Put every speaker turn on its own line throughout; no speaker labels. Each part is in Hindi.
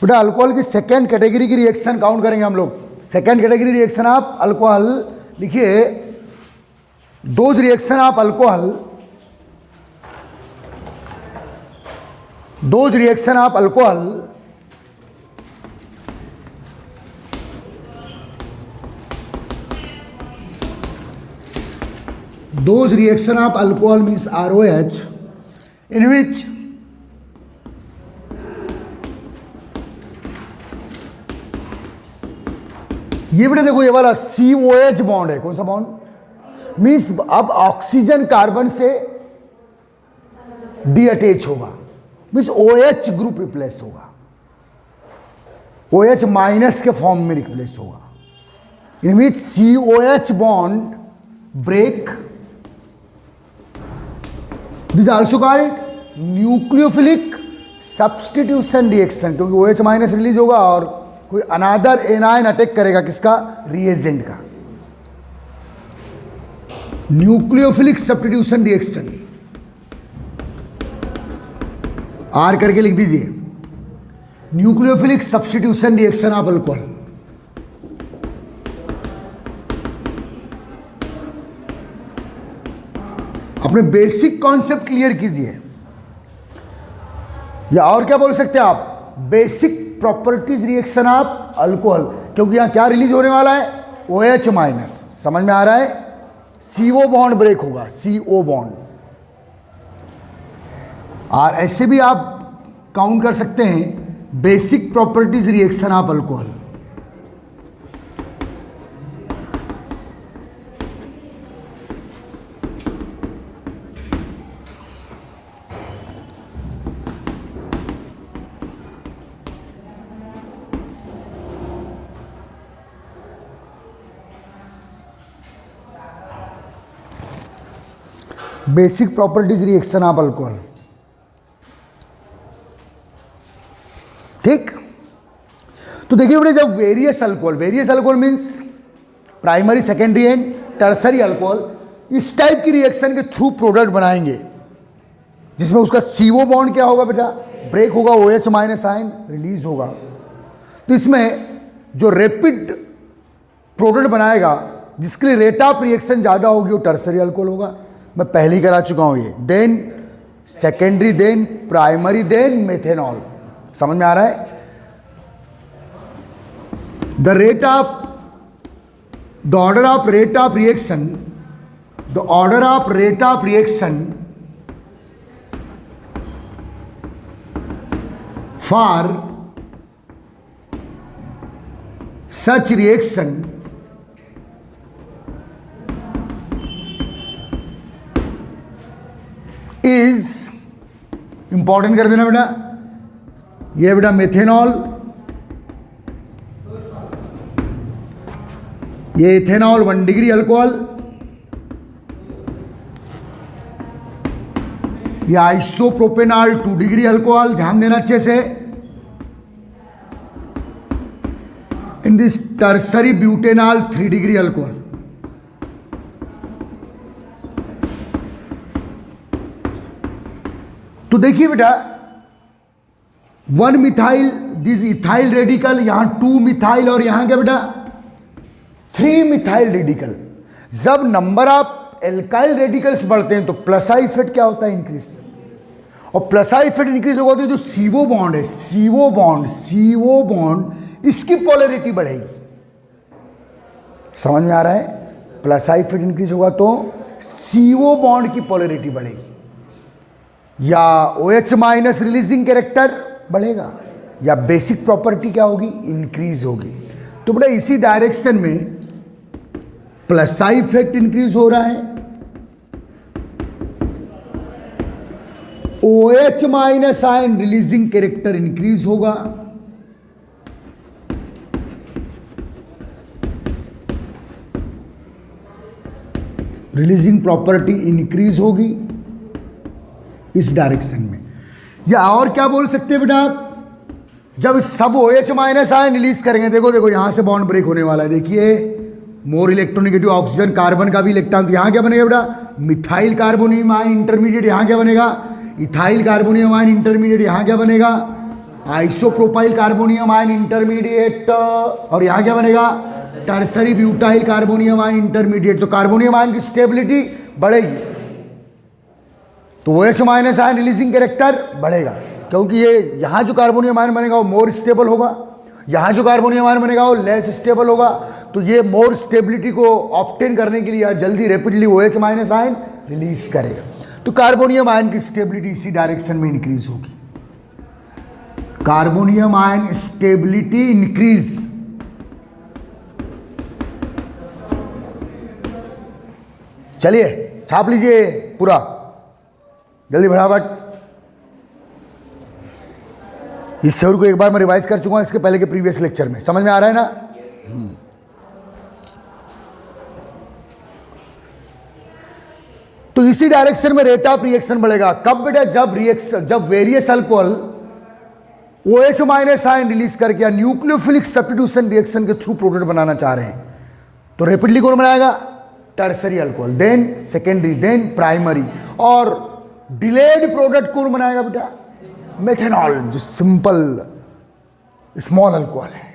बेटा अल्कोहल की सेकेंड कैटेगरी की रिएक्शन काउंट करेंगे हम लोग। सेकेंड कैटेगरी रिएक्शन आप अल्कोहल लिखिए, डोज रिएक्शन आप अल्कोहल, डोज रिएक्शन आप alcohol dose reaction of alcohol means ROH in which ये बेटा देखो ये वाला COH बॉन्ड है, कौन सा बॉन्ड मीन्स अब ऑक्सीजन कार्बन से डी अटैच होगा, मीन्स OH ग्रुप रिप्लेस होगा, OH माइनस के फॉर्म में रिप्लेस होगा, in which COH bond break. This is also called nucleophilic substitution reaction, क्योंकि OH माइनस रिलीज होगा और कोई अनादर एनायन अटैक करेगा किसका, रिएजेंट का। न्यूक्लियोफिलिक सब्स्टिट्यूशन रिएक्शन आर करके लिख दीजिए, nucleophilic substitution reaction of alcohol. अपने बेसिक कॉन्सेप्ट क्लियर कीजिए, या और क्या बोल सकते हैं आप, basic properties reaction of alcohol, क्योंकि यहां क्या रिलीज होने वाला है, OH माइनस। समझ में आ रहा है, CO बॉन्ड ब्रेक होगा, CO बॉन्ड। और ऐसे भी आप काउंट कर सकते हैं basic properties reaction of alcohol. Basic properties reaction of alcohol, ठीक। तो देखिए बेटे, जब various alcohol means primary, secondary and tertiary alcohol, इस टाइप की रिएक्शन के थ्रू प्रोडक्ट बनाएंगे जिसमें उसका CO बॉन्ड क्या होगा बेटा, ब्रेक होगा, OH माइनस आयन रिलीज होगा। तो इसमें जो रैपिड प्रोडक्ट बनाएगा जिसके लिए रेट ऑफ रिएक्शन ज़्यादा होगी वो टर्सरी अल्कोहल होगा। मैं पहले ही करा चुका हूं ये, then secondary, then primary, then methanol. समझ में आ रहा है, the order of rate of reaction, the order of rate of reaction for such reaction is, important कर देना बेटा, ये बेटा मेथेनॉल, ये इथेनॉल 1 डिग्री अल्कोहल, ये आइसोप्रोपेनॉल 2 डिग्री अल्कोहल, ध्यान देना अच्छे से। In this tertiary butanol 3 degree alcohol. तो देखिए बेटा, 1 मिथाइल, दिस इथाइल रेडिकल, यहां 2 मिथाइल और यहां क्या बेटा 3 मिथाइल रेडिकल। जब नंबर ऑफ एल्काइल रेडिकल्स बढ़ते हैं तो प्लस आई इफेक्ट क्या होता है, इंक्रीज। और प्लस आई इफेक्ट इंक्रीज होगा तो जो CO बॉन्ड है, CO बॉन्ड इसकी पोलैरिटी बढ़ेगी। समझ में आ रहा है, प्लस आई इफेक्ट इंक्रीज होगा तो CO बॉन्ड की पोलैरिटी बढ़ेगी, या OH माइनस रिलीजिंग कैरेक्टर बढ़ेगा, या बेसिक प्रॉपर्टी क्या होगी, इंक्रीज होगी। तो बेटा इसी डायरेक्शन में प्लस आई इफेक्ट इंक्रीज हो रहा है, OH minus ion releasing character increase होगा, रिलीजिंग प्रॉपर्टी इंक्रीज होगी इस डायरेक्शन में। या और क्या बोल सकते हैं बेटा आप, जब सब OH माइनस आयन रिलीज करेंगे, देखो यहां से बॉन्ड ब्रेक होने वाला है, देखिए मोर इलेक्ट्रोनेगेटिव ऑक्सीजन, कार्बन का भी इलेक्ट्रॉन, तो यहां क्या बनेगा बेटा, मिथाइल कार्बोनियम आयन इंटरमीडिएट, यहां क्या बनेगा, इथाइल कार्बोनियम आयन इंटरमीडिएट, यहां क्या बनेगा, आइसोप्रोपाइल कार्बोनियम आयन इंटरमीडिएट, और यहां क्या बनेगा, tertiary butyl carbonium ion intermediate. तो कार्बोनियम आयन की स्टेबिलिटी बढ़ेगी, तो OH minus ion releasing character बढ़ेगा, क्योंकि ये यहां जो कार्बोनियम आयन बनेगा वो मोर स्टेबल होगा, यहां जो कार्बोनियम आयन बनेगा वो लेस स्टेबल होगा। तो ये मोर स्टेबिलिटी को ऑब्टेन करने के लिए जल्दी rapidly OH minus ion release करेगा। तो कार्बोनियम आयन की स्टेबिलिटी इसी डायरेक्शन में इंक्रीज होगी, कार्बोनियम आयन स्टेबिलिटी इंक्रीज। चलिए छाप लीजिए पूरा, जल्दी फटाफट। इस थ्योरी को एक बार मैं रिवाइज कर चुका हूं इसके पहले के प्रीवियस लेक्चर में, समझ में आ रहा है ना। तो इसी डायरेक्शन में रेट ऑफ रिएक्शन बढ़ेगा। कब बेटा, जब various alcohol OH minus ion release करके या न्यूक्लियोफिलिक सब्स्टिट्यूशन रिएक्शन के थ्रू प्रोडक्ट बनाना चाह रहे हैं, तो रैपिडली कौन बनाएगा, tertiary alcohol, then secondary, then primary, और डिलेड प्रोडक्ट कौन बनाएगा बेटा, मेथेनॉल, जो सिंपल स्मॉल अल्कोहल है।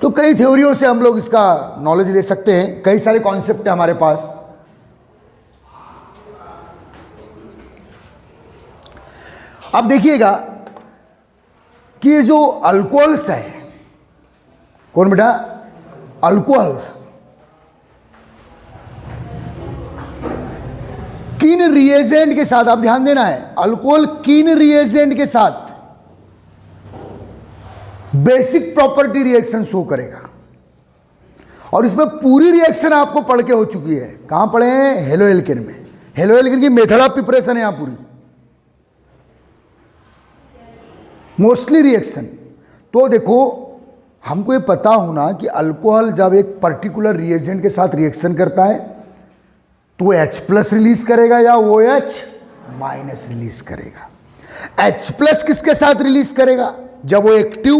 तो कई थ्योरियों से हम लोग इसका नॉलेज ले सकते हैं, कई सारे कॉन्सेप्ट है हमारे पास। अब देखिएगा कि ये जो अल्कोहल्स है, कौन बेटा, अल्कोहल्स किन रिएजेंट के साथ, आप ध्यान देना है, अल्कोहल किन रिएजेंट के साथ बेसिक प्रॉपर्टी रिएक्शन शो करेगा। और इसमें पूरी रिएक्शन आपको पढ़ के हो चुकी है, कहां पढ़े हैं, हेलोएल्केन में। हेलोएल्केन की मेथड ऑफ प्रिपरेशन है यहां पूरी, मोस्टली रिएक्शन। तो देखो, हमको ये पता होना कि अल्कोहल जब एक पर्टिकुलर रिएजेंट के साथ रिएक्शन करता है तो H प्लस रिलीज करेगा या OH माइनस रिलीज करेगा। H प्लस किसके साथ रिलीज करेगा, जब वो एक्टिव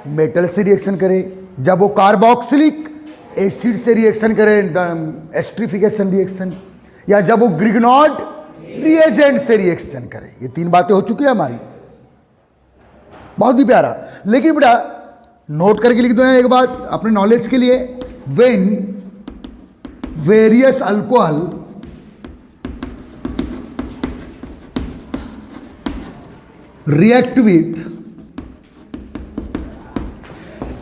मेटल से रिएक्शन करे, जब वो कार्बोक्सिलिक एसिड से रिएक्शन करे, एस्ट्रिफिकेशन रिएक्शन, या जब वो ग्रिग्नॉड रिएजेंट से रिएक्शन करे। ये तीन बातें हो चुकी है हमारी, बहुत ही प्यारा। लेकिन बेटा नोट करके लिख दो एक बात अपने नॉलेज के लिए, when various alcohol react with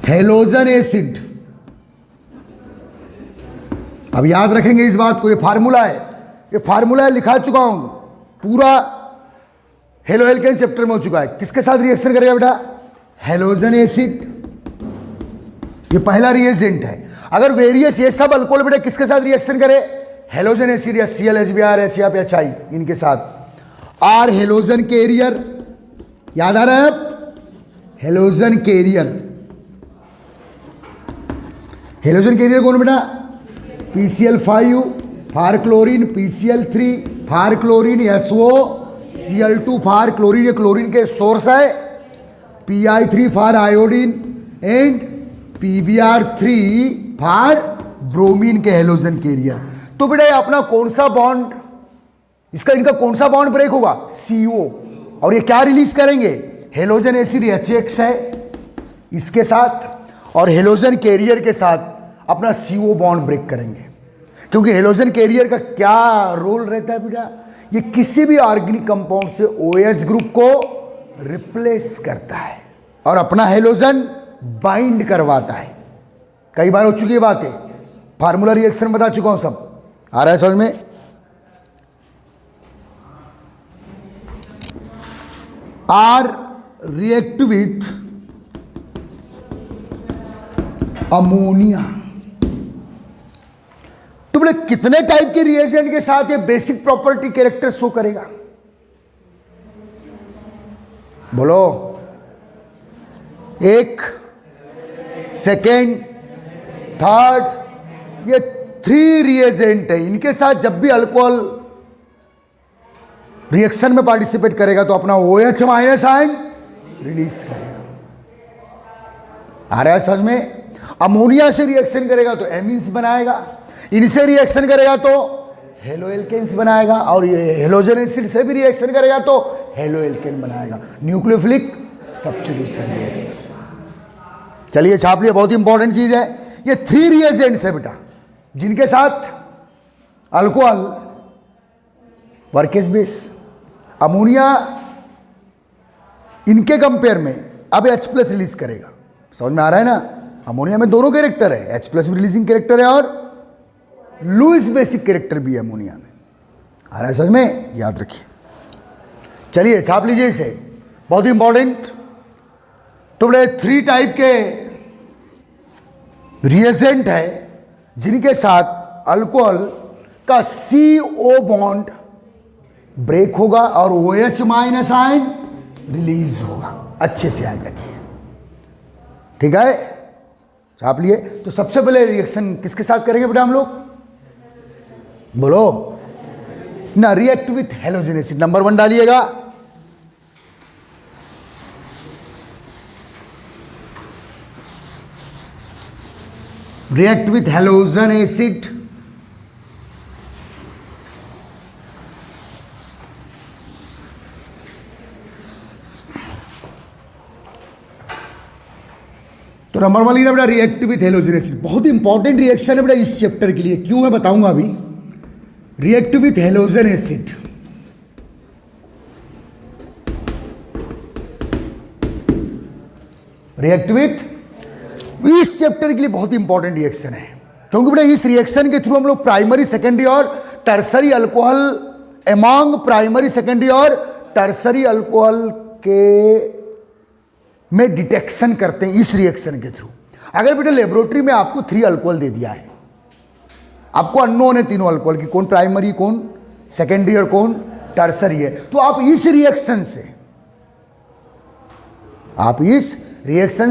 halogen acid। अब याद रखेंगे इस बात को, ये फार्मूला है, ये फार्मूला लिखा चुका हूं पूरा, हेलोएल्केन चैप्टर में हो चुका है। किसके साथ रिएक्शन करेगा बेटा, हेलोजन एसिड, ये पहला रिएजेंट है। अगर वेरियस ये सब अल्कोहल बेटा किसके साथ रिएक्शन करे, हेलोजन एसिड या ClHbr HF या HI, इनके साथ। आर हेलोजन कैरियर, याद आ रहा है अब, हेलोजन कैरियर। हेलोजन कैरियर कौन बेटा, PCl5 फार क्लोरीन, PCl3 फार क्लोरीन, SOCl2 फार क्लोरीन, ये क्लोरीन के सोर्स है, Pi3 far iodine, and PbR3 far bromine के हेलोजन कैरियर। तो बेटा ये अपना कौन सा बॉन्ड, इनका कौन सा बॉन्ड ब्रेक होगा, CO, और ये क्या रिलीज करेंगे, हेलोजन एसिड HX है इसके साथ, और हेलोजन कैरियर के साथ अपना CO बॉन्ड ब्रेक करेंगे। क्योंकि हेलोजन कैरियर का क्या रोल रहता है बेटा, ये किसी भी ऑर्गेनिक कंपाउंड से OH ग्रुप को रिप्लेस करता है और अपना हेलोजन बाइंड करवाता है। कई बार हो चुकी है बातें, फार्मूला रिएक्शन बता चुका हूं, सब आ रहा है समझ में। Are react with ammonia. तो बोले कितने टाइप के रिएजेंट के साथ ये बेसिक प्रॉपर्टी कैरेक्टर शो करेगा, बोलो, एक, सेकेंड, थर्ड, ये 3 रिएजेंट है। इनके साथ जब भी अल्कोहल रिएक्शन में पार्टिसिपेट करेगा तो अपना OH माइनस आयन रिलीज करेगा। आ रहा है समझ में। अमोनिया से रिएक्शन करेगा तो एमीन्स बनाएगा, इनसे रिएक्शन करेगा तो हेलो एल्केन्स बनाएगा, और ये हेलोजन एसिड से भी रिएक्शन करेगा तो हेलो एल्केन बनाएगा, न्यूक्लियोफिलिक सब्स्टिट्यूशन रिएक्शन। चलिए छाप लिया, बहुत इंपॉर्टेंट चीज है। ये 3 रिएजेंट्स है बेटा जिनके साथ अल्कोहल वर्केस बेस, अमोनिया इनके कंपेयर में अब H+ रिलीज करेगा। समझ में आ रहा है ना? अमोनिया में दोनों कैरेक्टर है, H+ भी रिलीजिंग कैरेक्टर है और लुईस बेसिक कैरेक्टर भी है अमोनिया में। आ रहा है समझ में? याद रखिए। चलिए छाप लीजिए इसे, बहुत इंपॉर्टेंट। तो बड़े 3 टाइप के रिएजेंट है जिनके साथ अल्कोहल का CO बॉन्ड ब्रेक होगा और OH- आयन रिलीज होगा। अच्छे से याद रखिए, ठीक है? छाप लिए। तो सबसे पहले रिएक्शन किसके साथ करेंगे बेटा हम लोग? बोलो ना, react with halogen acid. Number 1 डालिएगा। रिएक्ट विथ हेलोजन एसिड, तो नंबर 1 लिखना बेटा रिएक्ट विथ हेलोजन एसिड। बहुत इंपॉर्टेंट रिएक्शन है बेटा इस चैप्टर के लिए, क्यों मैं बताऊंगा अभी। React with halogen acid, react with, इस चैप्टर के लिए बहुत इंपॉर्टेंट रिएक्शन है, क्योंकि बेटा इस रिएक्शन के थ्रू हम लोग प्राइमरी, सेकेंडरी और tertiary alcohol among primary, secondary और टर्सरी अल्कोहल के में डिटेक्शन करते हैं इस रिएक्शन के थ्रू। अगर बेटा लेबोरेटरी में आपको 3 अल्कोहल दे दिया है, आपको अननोन है तीनों अल्कोहल की, कौन प्राइमरी, कौन सेकेंडरी और कौन टर्सरी है, तो आप इस रिएक्शन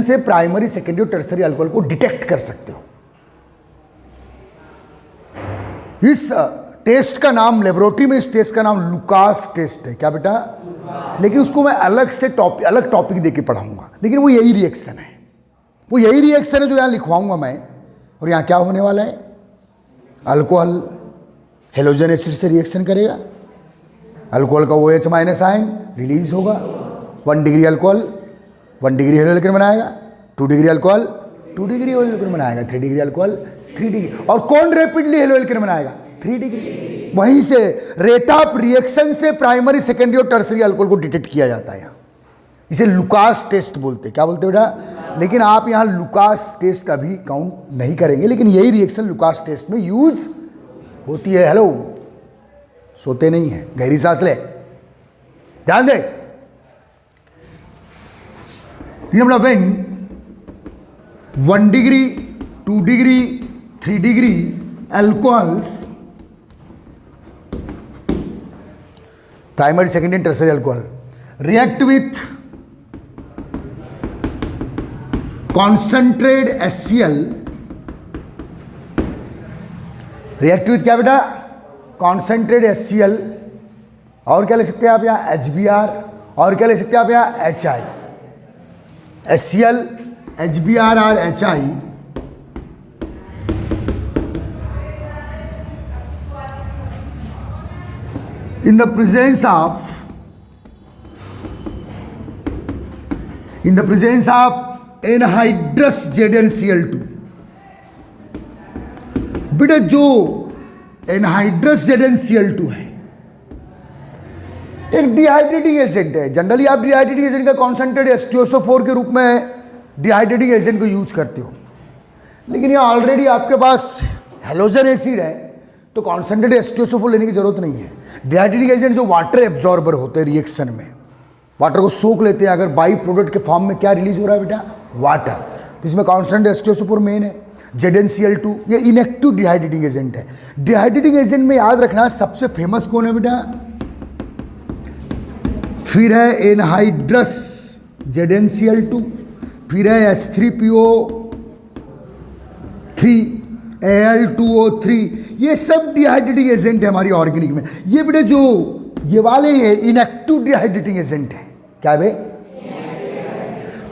से प्राइमरी, सेकेंडरी और टर्सरी अल्कोहल को डिटेक्ट कर सकते हो। इस टेस्ट का नाम लेबोरेटरी में, इस टेस्ट का नाम लुकास टेस्ट है। क्या बेटा? लेकिन उसको मैं अलग से अलग टॉपिक देके पढ़ाऊंगा, लेकिन वो यही रिएक्शन है, वो यही रिएक्शन है जो यहां लिखवाऊंगा मैं। और यहां क्या होने वाला है? अल्कोहल हेलोजन एसिड से रिएक्शन करेगा, अल्कोहल का OH- आयन रिलीज होगा, 1 degree alcohol 1 degree halo alkane बनाएगा, 2 degree alcohol 2 degree halo alkane बनाएगा, 3 डिग्री अल्कोहल 3 डिग्री, और कौन रैपिडली हेलो एल्केन बनाएगा? 3 डिग्री। वहीं से रेट ऑफ रिएक्शन से प्राइमरी, सेकेंडरी और टर्सरी अल्कोहल को डिटेक्ट किया जाता है। इसे लुकास टेस्ट बोलते हैं। क्या बोलते हैं बेटा? लेकिन आप यहां लुकास टेस्ट अभी काउंट नहीं करेंगे, लेकिन यही रिएक्शन लुकास टेस्ट में यूज होती है। हेलो, सोते नहीं है, गहरी सांस ले, ध्यान दे। When 1 degree 2 degree 3 degree alcohols, primary, secondary, tertiary alcohol react with concentrated HCl, react with क्या बेटा? concentrated HCl, और क्या ले सकते हैं आप यहाँ? HBr, और क्या ले सकते हैं आप यहाँ? HI, HCl, HBr और HI in the presence of anhydrous ZnCl2। बेटा जो एनहाइड्रस ZnCl2 है एक डिहाइड्रेटिंग एजेंट है। जनरली आप डिहाइड्रेटिंग एजेंट का कॉन्सेंट्रेट H2SO4 के रूप में डिहाइड्रेटिंग एजेंट को यूज करते हो, लेकिन यहाँ ऑलरेडी आपके पास हेलोजन एसिड है तो कॉन्सेंट्रेट H2SO4 लेने की जरूरत नहीं है। डिहाइड्रेटिंग एजेंट जो वाटर एब्जॉर्बर होते हैं रिएक्शन में, वाटर को सोख लेते हैं। अगर बाई प्रोडक्ट के फॉर्म में क्या रिलीज हो रहा है बेटा? वाटर। तो इसमें कॉन्सेंट्रेट H2SO4 मेन है। ZnCl2 ये इनएक्टिव डिहाइड्रेटिंग एजेंट है। डिहाइड्रेटिंग एजेंट में याद रखना सबसे फेमस कौन है बेटा? फिर है एनहाइड्रस ZnCl2, फिर है H3PO3, Al2O3। ये सब डिहाइड्रेटिंग एजेंट है हमारी ऑर्गेनिक में। ये बेटा जो ये वाले हैं इनएक्टिव डिहाइड्रेटिंग एजेंट है। क्या है?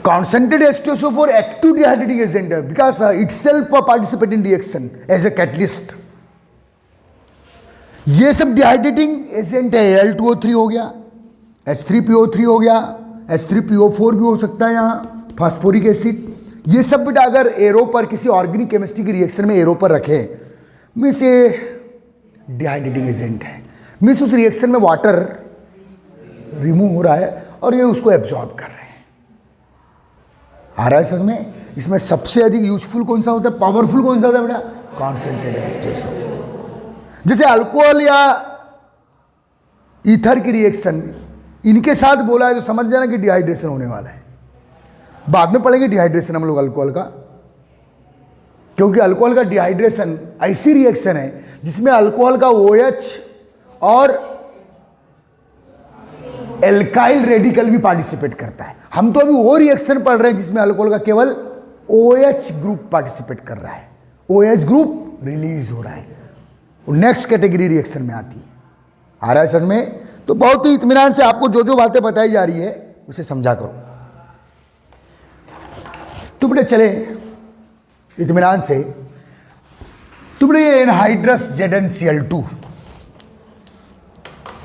Concentrated H2SO4 active dehydrating agent है because itself participate in reaction as a catalyst. ये सब डिहाइड्रेटिंग एजेंट है। Al2O3 हो गया, H3PO3 हो गया, H3PO4 भी हो सकता है यहाँ, फास्फोरिक एसिड। ये सब बेटा अगर एरो पर किसी ऑर्गेनिक केमिस्ट्री की रिएक्शन में एरो पर रखें, मीन्स ये डिहाइड्रेटिंग एजेंट है। मीन्स उस रिएक्शन में वाटर रिमूव हो रहा है और ये उसको एब्जॉर्ब कर रहे हैं। आ रहा है समझ में? इसमें सबसे अधिक यूजफुल कौन सा होता है, पावरफुल कौन सा होता है बेटा? Concentrated station. जैसे अल्कोहल या ईथर की रिएक्शन इनके साथ बोला है तो समझ जाना कि डिहाइड्रेशन होने वाला है। बाद में पढ़ेंगे डिहाइड्रेशन हम लोग अल्कोहल का, क्योंकि अल्कोहल का डिहाइड्रेशन ऐसी रिएक्शन है जिसमें अल्कोहल का OH और एल्काइल रेडिकल भी पार्टिसिपेट करता है। हम तो अभी वो रिएक्शन पढ़ रहे हैं जिसमें अल्कोहल का केवल OH ग्रुप पार्टिसिपेट कर रहा है, OH ग्रुप रिलीज हो रहा है, वो नेक्स्ट कैटेगरी रिएक्शन में आती है। आ रहा है सर में? तो बहुत ही इत्मीनान से आपको जो जो बातें बताई जा रही है उसे समझा करो। तो बेटे चले इत्मीनान से, तो बेटे ये एनहाइड्रस ZnCl2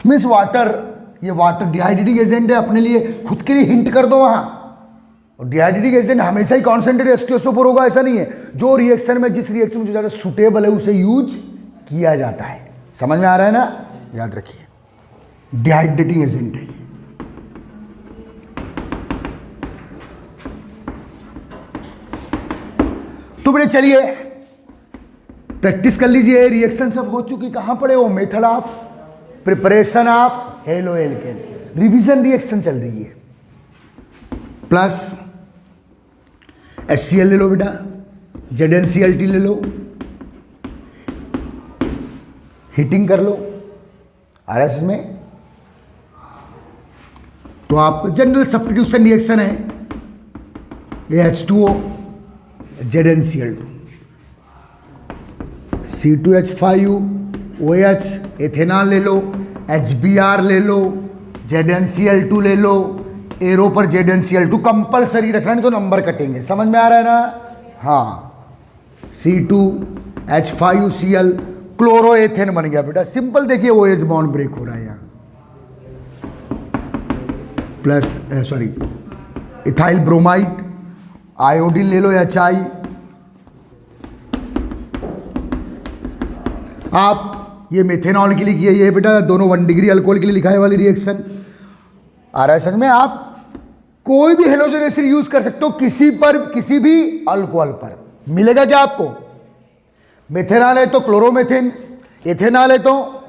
मीन्स वाटर, ये वाटर डिहाइड्रेटिंग एजेंट है। अपने लिए खुद के लिए हिंट कर दो वहां। और डिहाइड्रेटिंग एजेंट हमेशा ही कॉन्सेंट्रेटेड H2SO4 होगा ऐसा नहीं है। जो रिएक्शन में, जिस रिएक्शन में जो ज़्यादा सुटेबल है उसे यूज किया जाता है। समझ में आ रहा है ना? याद रखिए डिहाइड्रेटिंग एजेंट है। तो बेटे चलिए प्रैक्टिस कर लीजिए। रिएक्शन सब हो चुकी, कहां पड़े वो? Method of preparation of halo alkane, revision reaction चल रही है। प्लस HCl ले लो बेटा, ZnCl2 ले लो, हीटिंग कर लो। RS में तो आप जनरल सब्स्टिट्यूशन रिएक्शन है, ये H2O ZnCl2, C2H5 OH, ethanol ले लो, HBr ले लो, ZnCl2 ले लो, एरो पर ZnCl2 कंपलसरी रखना, नहीं तो नंबर कटेंगे। समझ में आ रहा है ना? हाँ, C2H5Cl क्लोरोएथेन बन गया बेटा। सिंपल देखिए, OH बॉन्ड ब्रेक हो रहा है यहाँ, plus sorry ethyl bromide, iodine ले लो HI। आप ये मेथेनॉल के लिए किए, ये बेटा दोनों 1 डिग्री अल्कोहल के लिए लिखा है वाली रिएक्शन। आ रहा है समझ में? आप कोई भी हेलोजन एसिड यूज कर सकते हो किसी पर, किसी भी अल्कोहल पर। मिलेगा क्या आपको? मेथेनॉल है तो क्लोरोमेथेन, एथेनॉल है तो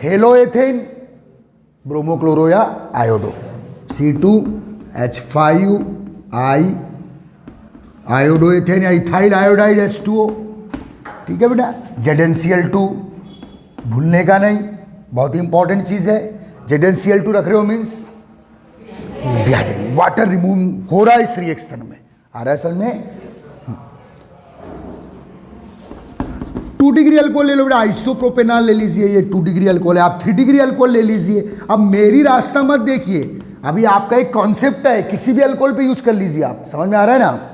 हेलोएथेन, ब्रोमोक्लोरो या आयोडो, C2H5I आयोडोएथेन या इथाइल आयोडाइड H2O। ठीक है बेटा, ZnCl2 भूलने का नहीं, बहुत ही इंपॉर्टेंट चीज है। ZnCl2 रख रहे हो मीन्स वाटर रिमूव हो रहा है इस रिएक्शन में। आ रहा है असल में 2 डिग्री अल्कोहल ले लो बेटा, आइसोप्रोपेनॉल ले लीजिए, ये 2 डिग्री अल्कोहल है। आप 3 डिग्री अल्कोहल ले लीजिए। अब मेरी रास्ता मत देखिए, अभी आपका एक कॉन्सेप्ट है, किसी भी अल्कोहल पे यूज कर लीजिए आप। समझ में आ रहा है ना?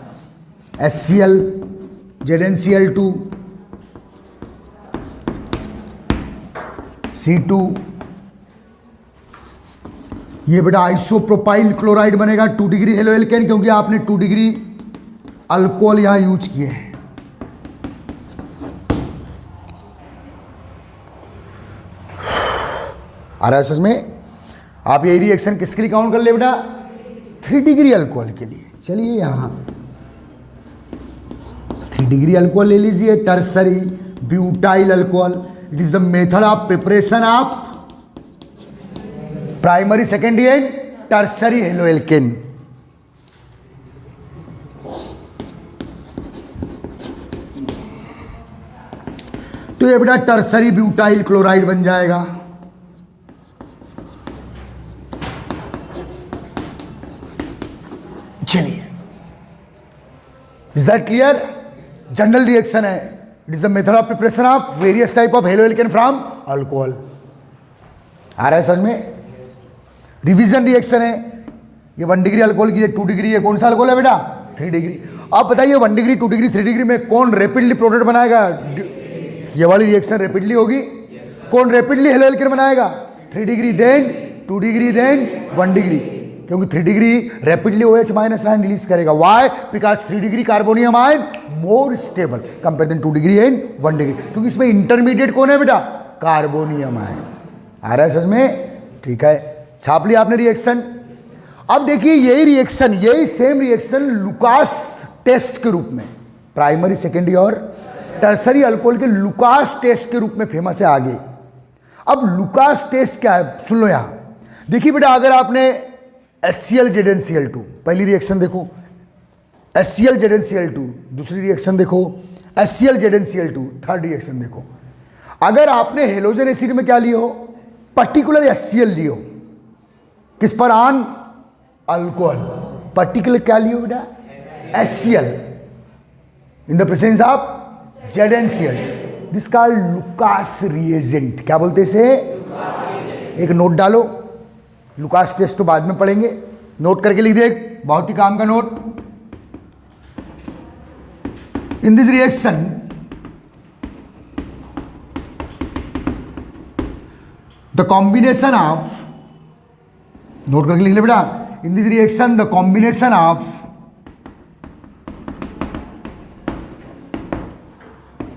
HCl, ZnCl2, C2, ये बेटा आइसोप्रोपाइल क्लोराइड बनेगा 2 डिग्री हेलो एल्केन, क्योंकि आपने 2 डिग्री अल्कोहल यहां यूज किए हैं। आ रहा है समझ में? आप ये रिएक्शन किसके लिए काउंट कर ले बेटा? 3 डिग्री अल्कोहल के लिए। चलिए यहां 3 डिग्री अल्कोहल ले लीजिए, tertiary butyl alcohol. It is the method of preparation of primary, secondary and tertiary haloalkane. तो ये बेटा टर्सरी ब्यूटाइल क्लोराइड बन जाएगा। चलिए, is that clear? General reaction है। It is the method of preparation of various type of haloalkane from alcohol. आ रहा है समझ में? रिवीजन रिएक्शन है। ये 1 डिग्री अल्कोहल की, 2 डिग्री है। कौन सा अल्कोहल है बेटा? 3 डिग्री। आप बताइए 1 डिग्री, 2 डिग्री, 3 डिग्री में कौन रैपिडली प्रोडक्ट बनाएगा? ये वाली रिएक्शन रैपिडली होगी। कौन रैपिडली हेलो एल्केन बनाएगा? 3 degree then 2 degree then 1 degree, क्योंकि 3 degree rapidly OH minus ion release करेगा. Why? Because 3 degree carbonium ion more stable compare than 2 degree and 1 degree, क्योंकि इसमें इंटरमीडिएट कौन है बेटा? Carbonium ion. आ रहा है समझ में? ठीक है, छाप लिया आपने रिएक्शन. अब देखिए यही रिएक्शन, यही सेम रिएक्शन लुकास टेस्ट के रूप में, प्राइमरी सेकेंडरी और टर्सरी अल्कोहल के लुकास टेस्ट के रूप में फेमस है आगे. अब लुकास टेस्ट क्या है सुन लो यहां. देखिए बेटा, अगर आपने HCl ZnCl2 पहली रिएक्शन देखो, HCl ZnCl2 दूसरी रिएक्शन देखो, HCl ZnCl2 थर्ड रिएक्शन देखो. अगर आपने हेलोजन एसिड में क्या लिए हो? पर्टिकुलर HCl लिए हो, किस पर? On alcohol. पर्टिकुलर क्या लिए हो बेटा? HCl in the presence of ZnCl. This called Lucas reagent. क्या बोलते इसे? एक नोट डालो, लुकास टेस्ट तो बाद में पढ़ेंगे, नोट करके लिख दे, बहुत ही काम का note. In this reaction the combination of, note करके लिख ले बेटा, in this reaction the combination of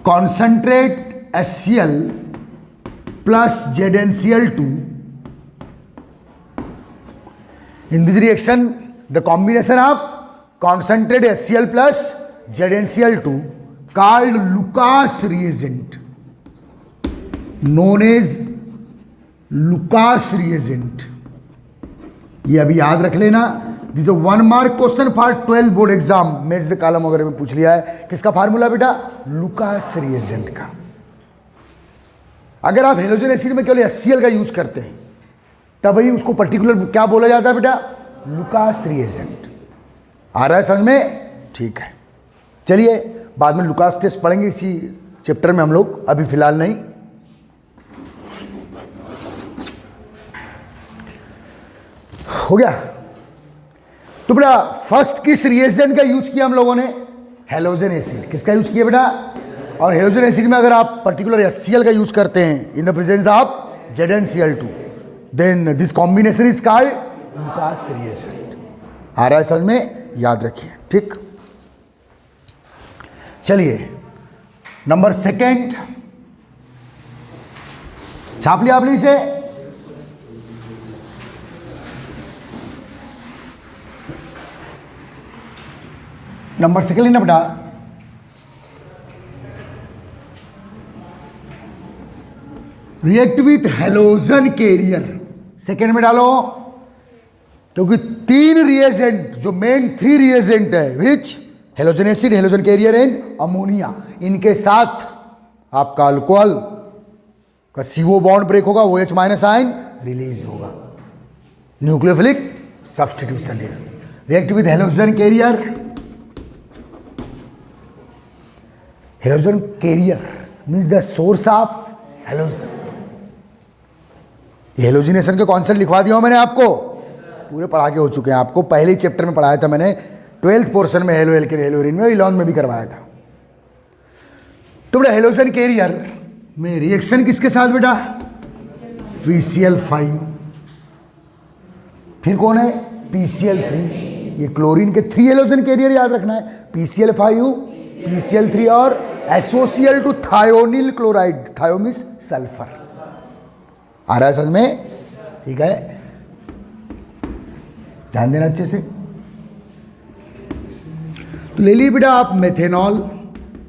concentrate HCl plus ZnCl2. In this reaction, the combination of concentrate HCl plus ZnCl2 called Lucas reagent, known as Lucas reagent. ये अभी याद रख लेना. This 1 mark question for 12 board exam, मेज द कॉलम वगैरह में पूछ लिया है. किसका फार्मूला बेटा? लुकास रिएजेंट का. अगर आप हेलोजन एसिड में केवल HCl का यूज करते हैं तब ही उसको पर्टिकुलर क्या बोला जाता है बेटा? Lucas reagent. आ रहा है समझ में? ठीक है, चलिए बाद में लुकास टेस्ट पढ़ेंगे इसी चैप्टर में हम लोग, अभी फिलहाल नहीं. हो गया. तो बेटा फर्स्ट किस रिएजेंट का यूज किया हम लोगों ने? Halogen acid. किसका यूज किया बेटा? और हेलोजन एसिड में अगर आप पर्टिकुलर HCl का यूज करते हैं in the presence of ZnCl2, then this combination is called Lucas reagent. आ रहा है समझ में? याद रखिए. ठीक, चलिए नंबर सेकेंड, छाप लिया आपने इसे. नंबर सेकेंड ना बेटा, react with halogen carrier. Second में डालो, क्योंकि 3 रिएजेंट जो मेन 3 रिएजेंट है, which halogen acid, halogen carrier and ammonia, इनके साथ आपका अल्कोहल का CO बॉन्ड ब्रेक होगा, OH माइनस आयन रिलीज होगा, nucleophilic substitution. React with halogen carrier. Halogen carrier means the source of halogen. Halogenation के कॉन्सेप्ट लिखवा दिया मैंने आपको, पूरे पढ़ा के हो चुके हैं आपको. पहले ही चैप्टर में पढ़ाया था मैंने, 12th पोर्शन में हेलो एल्केन हेलो एरीन में, इलॉन में भी करवाया था. तो बेटा हेलोजन कैरियर में रिएक्शन किसके साथ बेटा? PCl5. फिर कौन है? PCl3. ये क्लोरीन के 3 हेलोजन कैरियर याद रखना है, PCl5, PCl3 और एसोसियल टू थायोनिल क्लोराइड. थायो मीन्स सल्फर. आ रहा है समझ में? ठीक है, ध्यान देना अच्छे से. तो ले लीजिए बेटा आप मेथेनॉल,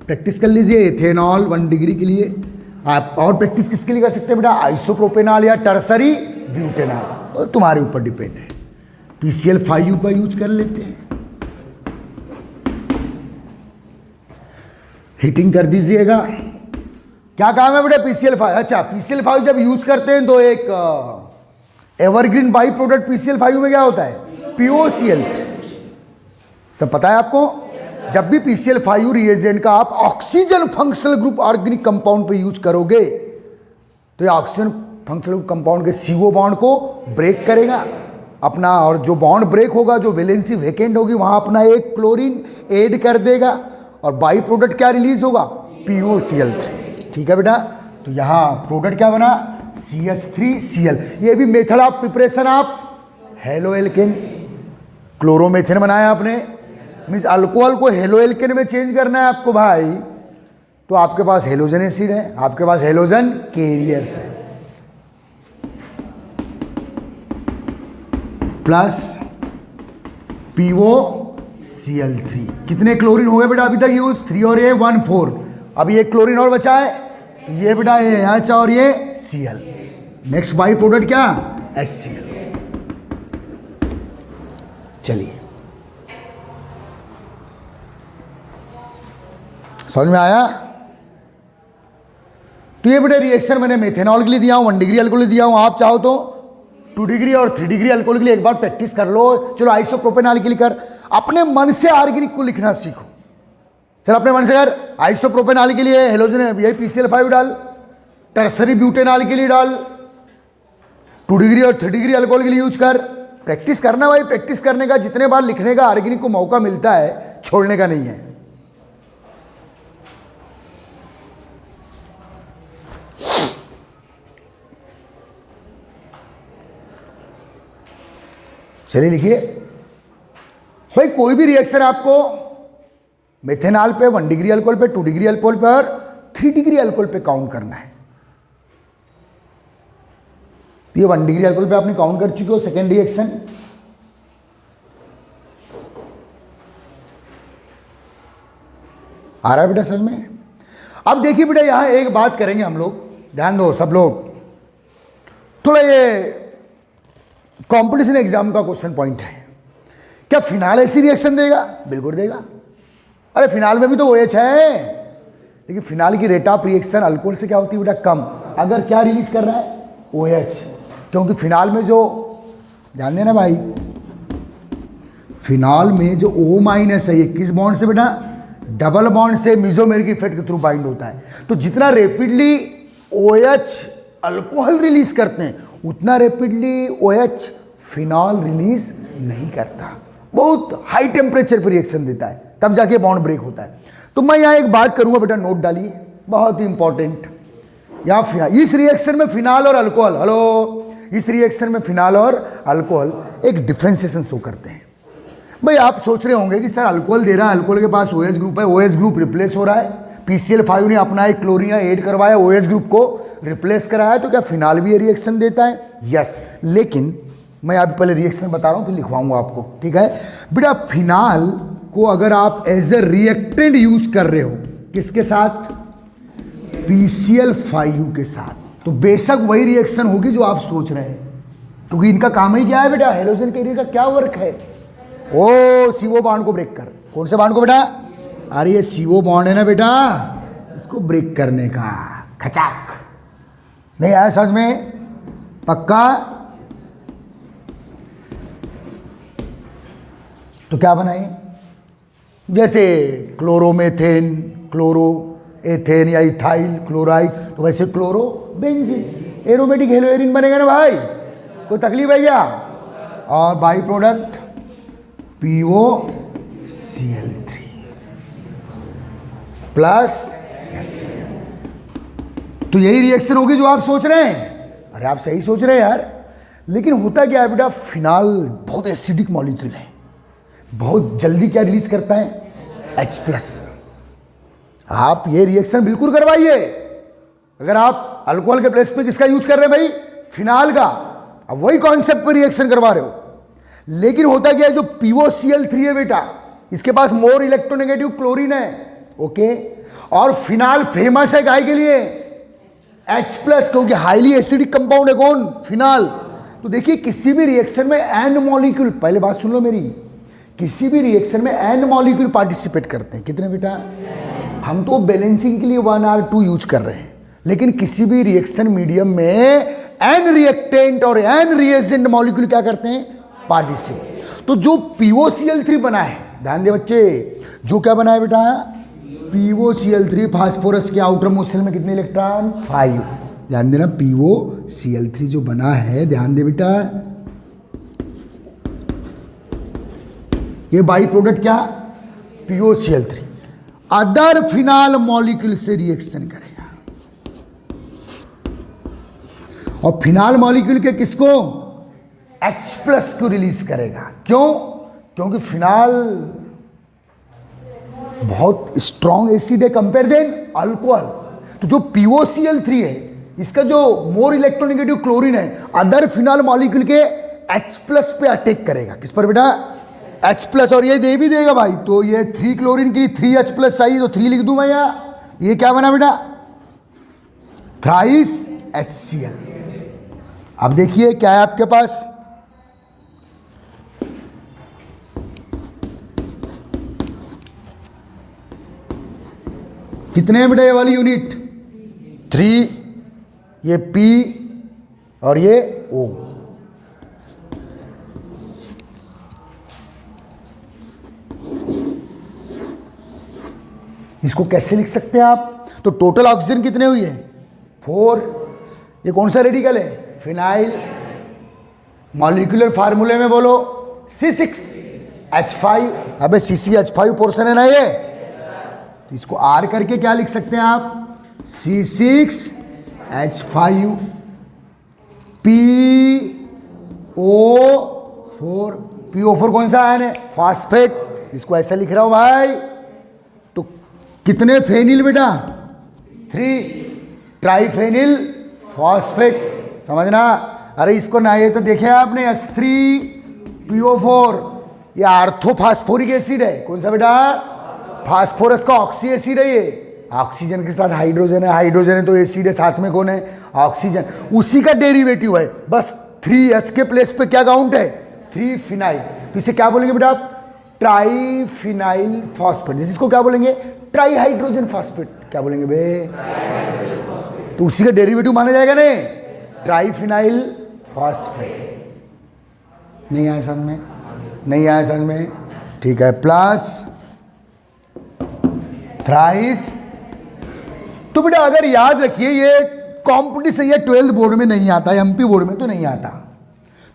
प्रैक्टिस कर लीजिए. एथेनॉल 1 डिग्री के लिए. आप और प्रैक्टिस किसके लिए कर सकते हैं बेटा? आइसोप्रोपेनॉल या टर्सरी ब्यूटेनॉल, तो तुम्हारे ऊपर डिपेंड है. PCl5 का यूज कर लेते हैं. हीटिंग कर दीजिएगा. क्या काम है बेटा? PCl5. अच्छा, PCl5 जब यूज करते हैं तो एक एवरग्रीन बाई प्रोडक्ट PCl5 में क्या होता है? POCl3. सब पता है आपको? जब भी PCl5 रिएजेंट का आप oxygen functional group organic compound पे यूज करोगे तो ये ऑक्सीजन फंक्शनल ग्रुप कंपाउंड के CO बॉन्ड को ब्रेक करेगा अपना, और जो बॉन्ड ब्रेक होगा, जो वैलेंसी वेकेंट होगी, वहां अपना एक क्लोरीन ऐड कर देगा और बाई प्रोडक्ट क्या रिलीज होगा? POCl3. ठीक है बेटा, तो यहां प्रोडक्ट क्या बना, CH3Cl। ये भी method of preparation of halo alkane. Chloromethane बनाया आपने, मीन्स अल्कोहल को हेलो एल्केन में चेंज करना है आपको भाई, तो आपके पास हेलोजन एसिड है, आपके पास हेलोजन कैरियर्स है, प्लस POCl3। कितने क्लोरीन हो गए बेटा अभी तक यूज, 3 और ये 1 4। अभी एक क्लोरीन और बचा है, तो ये बेटा ये H और ये Cl। नेक्स्ट बाई प्रोडक्ट क्या, HCl। चलिए समझ में आया। तो ये बेटा रिएक्शन मैंने मेथेनॉल के लिए दिया हूं, 1 डिग्री अल्कोहल के लिए दिया हूं। आप चाहो तो 2 डिग्री और 3 डिग्री अल्कोहल के लिए एक बार प्रैक्टिस कर लो। चलो आइसोप्रोपेनॉल के लिए कर, अपने मन से ऑर्गेनिक को लिखना सीखो। चल अपने मन से कर, आइसोप्रोपेनॉल के लिए हेलोजन यही PCl5 डाल, टर्सरी ब्यूटेनॉल के लिए डाल, 2 डिग्री और 3 डिग्री अल्कोहल के लिए यूज कर। प्रैक्टिस करना भाई, प्रैक्टिस करने का, जितने बार लिखने का ऑर्गेनिक को मौका मिलता है छोड़ने का नहीं है। चलिए लिखिए भाई, कोई भी रिएक्शन आपको मेथेनॉल पे, 1 डिग्री अल्कोहल पे, 2 डिग्री अल्कोहल पे और 3 डिग्री अल्कोहल पे काउंट करना है। ये 1 डिग्री अल्कोहल पे आपने काउंट कर चुके हो, सेकेंड रिएक्शन। आ रहा है बेटा समझ में। अब देखिए बेटा यहां एक बात करेंगे हम लोग, ध्यान दो सब लोग, थोड़ा ये कंपटीशन एग्जाम का क्वेश्चन पॉइंट है। क्या फिनाल ऐसी रिएक्शन देगा? बिल्कुल देगा। अरे फिनाल में भी तो OH है, लेकिन फिनाल की रेट ऑफ रिएक्शन अल्कोहल से क्या होती है बेटा, कम। अगर क्या रिलीज कर रहा है, OH, क्योंकि फिनाल में जो, ध्यान देना भाई, फिनाल में जो O- है ये किस बॉन्ड से बेटा, डबल बॉन्ड से मेसोमेरिक इफेक्ट के थ्रू बाइंड होता है। तो जितना रेपिडली OH अल्कोहल रिलीज करते हैं उतना रेपिडली OH फिनॉल रिलीज नहीं करता, बहुत हाई टेम्परेचर पर रिएक्शन देता है, तब जाके बॉन्ड ब्रेक होता है। तो मैं यहां एक बात करूंगा बेटा, नोट डालिए, बहुत ही इंपॉर्टेंट। यहां इस रिएक्शन में फिनॉल और अल्कोहल, हेलो, इस रिएक्शन में फिनॉल और अल्कोहल एक डिफरेंशिएशन शो करते हैं। भाई आप सोच रहे होंगे कि सर अल्कोहल दे रहा है, अल्कोहल के पास OH ग्रुप है, OH ग्रुप रिप्लेस हो रहा है, PCl5 ने अपना एक क्लोरीन ऐड करवाया, OH ग्रुप को रिप्लेस कराया, तो क्या फिनाल भी ये रिएक्शन देता है? यस। लेकिन मैं अभी पहले रिएक्शन बता रहा हूं, फिर लिखवाऊंगा आपको, ठीक है बेटा। फिनाल को अगर आप एज ए रिएक्टेंट यूज कर रहे हो, किसके साथ, PCl5 के साथ, तो बेशक वही रिएक्शन होगी जो आप सोच रहे हैं, क्योंकि इनका काम ही क्या है बेटा, हेलोजन कैरियर का क्या वर्क है, ओ CO बॉन्ड को ब्रेक कर। कौन से बॉन्ड को बेटा, अरे ये CO बॉन्ड है ना बेटा, इसको ब्रेक करने का, खचाक। नहीं आया समझ में, पक्का? तो क्या बनाए, जैसे क्लोरोमेथेन, क्लोरो एथेन या इथाइल क्लोराइड, तो वैसे क्लोरो बेंजीन, एरोमेटिक हेलोएरिन बनेगा ना भाई, कोई तकलीफ है क्या? और by product POCl3 plus HCl। तो यही रिएक्शन होगी जो आप सोच रहे हैं। अरे आप सही सोच रहे हैं यार, लेकिन होता क्या है बेटा, फिनाल बहुत एसिडिक मॉलिक्यूल है, बहुत जल्दी क्या रिलीज करता है, H+। आप ये रिएक्शन बिल्कुल करवाइए। अगर आप अल्कोहल के प्लेस पे किसका यूज कर रहे हैं भाई, फिनाल का, अब वही कॉन्सेप्ट पे रिएक्शन करवा रहे हो। लेकिन होता क्या है, जो POCl3 है बेटा, इसके पास मोर इलेक्ट्रोनेगेटिव क्लोरीन है, ओके, और फिनाल फेमस है गाय के लिए H+, क्योंकि हाईली एसिडिक कंपाउंड है कौन, फिनाल। तो देखिए किसी भी रिएक्शन में एन मॉलिक्यूल, पहले बात सुन लो मेरी, किसी भी रिएक्शन में एन मॉलिक्यूल पार्टिसिपेट करते हैं। कितने बेटा, हम तो बैलेंसिंग के लिए 1 और 2 यूज कर रहे हैं, लेकिन किसी भी रिएक्शन मीडियम में एन रिएक्टेंट और एन रिएजेंट मॉलिक्यूल क्या करते हैं, पार्टिसिपेट। तो जो POCl3 बना है, ध्यान दे बच्चे, जो क्या बना है बेटा, POCl3 फास्फोरस के आउटर मोस्ट शेल में कितने इलेक्ट्रॉन, 5। ध्यान देना, POCl3 जो बना है, ध्यान दे बेटा, ये बाई प्रोडक्ट क्या, POCl3 अदर फिनाल मॉलिक्यूल से रिएक्शन करेगा। और फिनाल मॉलिक्यूल के किसको, H+ को रिलीज करेगा। क्यों? क्योंकि फिनाल बहुत स्ट्रॉन्ग एसिड है कंपेयर देन अल्कोहल। तो जो POCl3 है, इसका जो मोर इलेक्ट्रोनेगेटिव क्लोरीन है, अदर फिनाल मॉलिक्यूल के H+ पे अटैक करेगा। किस पर बेटा? H+। और ये दे भी देगा भाई, तो ये 3 क्लोरीन की 3H+ चाहिए, तो 3 लिख दूं मैं यहाँ। ये क्या बना बेटा? Thrice HCl। अब देखिए क्या है आपके पास, कितने हैं बेटा ये वाली यूनिट? 3, ये P और ये O। इसको कैसे लिख सकते हैं आप? तो टोटल ऑक्सीजन कितने हुई है? 4। ये कौन सा रेडिकल है? फिनाइल। मॉलिक्यूलर फार्मूले में बोलो C6H5। अबे CCH5 पोर्शन है ना ये, तो इसको R करके क्या लिख सकते हैं आप? C6H5 PO4। PO4 कौन सा आयन है? फॉस्फेट। इसको ऐसा लिख रहा हूं भाई। तो कितने फेनिल बेटा? 3 ट्राइफेनिल फॉस्फेट। समझना? अरे इसको ना, ये तो देखे आपने H3PO4, ये आर्थोफॉस्फोरिक एसिड है। कौन सा बेटा? फास्फोरस का ऑक्सी एसिड है ये। ऑक्सीजन के साथ हाइड्रोजन है, हाइड्रोजन है तो एसिड है, साथ में कौन है? ऑक्सीजन। उसी का डेरिवेटिव है, बस 3H के प्लेस पे क्या काउंट है? 3 फिनाइल। तो इसे क्या बोलेंगे बेटा आप? Triphenyl phosphate. जैसे इसको क्या बोलेंगे? Try hydrogen phosphate. क्या बोलेंगे बे? तो उसी का डेरिवेटिव माना जाएगा नहीं? Triphenyl phosphate. नहीं आया समझ में? नहीं आया समझ में? ठीक है। Plus thrice. तो बेटा अगर याद रखिए, ये कॉम्पिटिशन ये 12th बोर्ड में नहीं आता, MP बोर्ड में तो नहीं आता।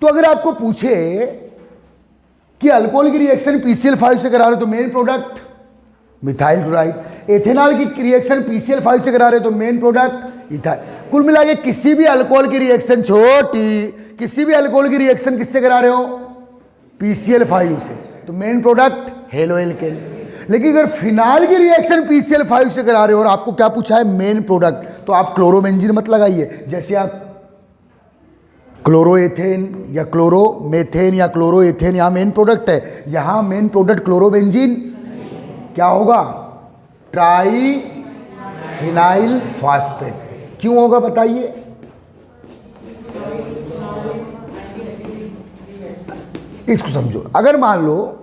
तो अगर आपको पूछे कि अल्कोहल की रिएक्शन PCl5 से करा रहे तो main product methyl chloride, ethanol की रिएक्शन PCl5 से करा रहे तो मेन प्रोडक्ट इथाइल। कुल मिला के किसी भी अल्कोहल की रिएक्शन, छोटी किसी भी अल्कोहल की रिएक्शन किससे करा रहे हो? PCl5 से, तो मेन प्रोडक्ट हेलो एल्केन। लेकिन अगर फिनाल की रिएक्शन PCl5 से करा रहे हो और आपको क्या पूछा है? मेन प्रोडक्ट, तो आप क्लोरोबेंजीन मत लगाइए। जैसे आप क्लोरोएथेन या क्लोरोमेथेन या क्लोरोएथेन, यहाँ मेन प्रोडक्ट है, यहाँ मेन प्रोडक्ट क्लोरोबेंजीन क्या होगा? Try phenyl phosphate. क्यों होगा बताइए? इसको समझो। अगर मान लो